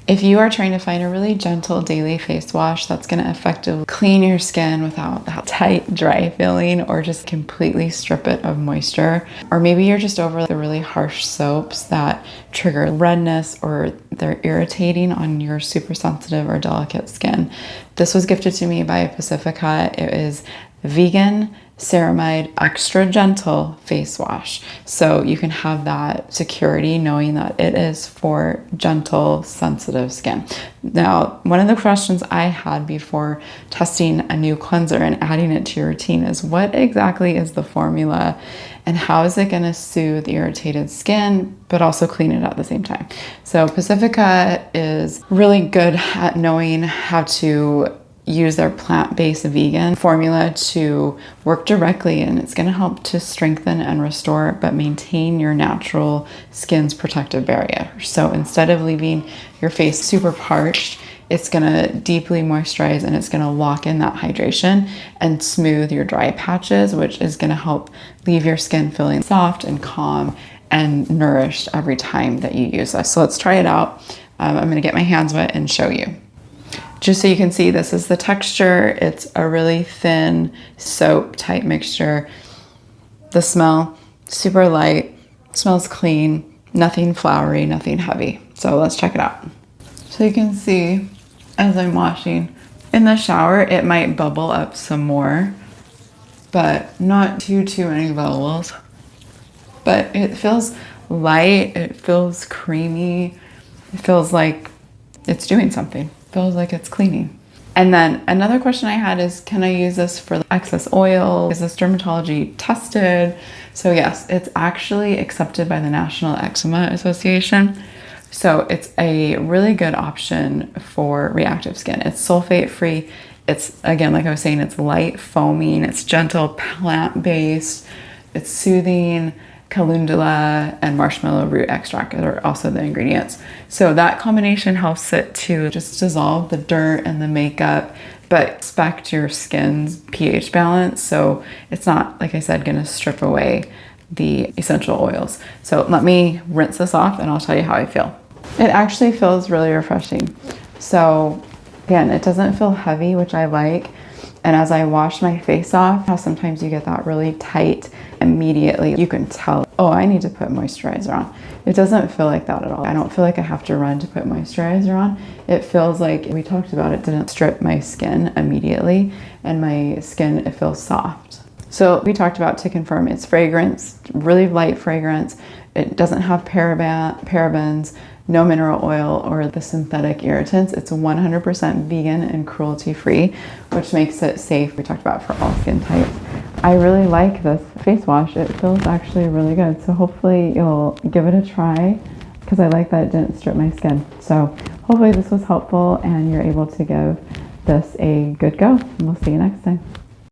If you are trying to find a really gentle daily face wash that's going to effectively clean your skin without that tight, dry feeling, or just completely strip it of moisture, or maybe you're just over the really harsh soaps that trigger redness or they're irritating on your super sensitive or delicate skin, this was gifted to me by Pacifica. It is vegan Ceramide extra gentle face wash, so you can have that security knowing that it is for gentle, sensitive skin. Now, one of the questions I had before testing a new cleanser and adding it to your routine is, what exactly is the formula and how is it going to soothe irritated skin but also clean it at the same time? So Pacifica is really good at knowing how to use their plant-based vegan formula to work directly, and it's going to help to strengthen and restore but maintain your natural skin's protective barrier. So instead of leaving your face super parched, it's going to deeply moisturize and it's going to lock in that hydration and smooth your dry patches, which is going to help leave your skin feeling soft and calm and nourished every time that you use this. So let's try it out. I'm going to get my hands wet and show you. Just so you can see, this is the texture. It's a really thin soap type mixture. The smell, super light, smells clean, nothing flowery, nothing heavy. So let's check it out. So you can see as I'm washing in the shower, it might bubble up some more, but not too many bubbles. But it feels light, it feels creamy, it feels like it's doing something. Feels like it's cleaning. And then another question I had is, can I use this for excess oil? Is this dermatology tested? So yes, it's actually accepted by the National Eczema Association. So it's a really good option for reactive skin. It's sulfate free. It's, again, like I was saying, it's light foaming, it's gentle, plant-based, it's soothing. Calendula and marshmallow root extract are also the ingredients. So that combination helps it to just dissolve the dirt and the makeup, but respect your skin's pH balance. So it's not, like I said, gonna strip away the essential oils. So let me rinse this off and I'll tell you how I feel. It actually feels really refreshing. So again, it doesn't feel heavy, which I like. And as I wash my face off, how sometimes you get that really tight, immediately you can tell, oh, I need to put moisturizer on. It doesn't feel like that at all. I don't feel like I have to run to put moisturizer on. It feels like, we talked about, it didn't strip my skin immediately, and my skin, it feels soft. So we talked about, to confirm, it's fragrance, really light fragrance. It doesn't have parabens, no mineral oil or the synthetic irritants. It's 100% vegan and cruelty-free, which makes it safe. We talked about for all skin types. I really like this face wash. It feels actually really good. So hopefully you'll give it a try, because I like that it didn't strip my skin. So hopefully this was helpful and you're able to give this a good go. And we'll see you next time.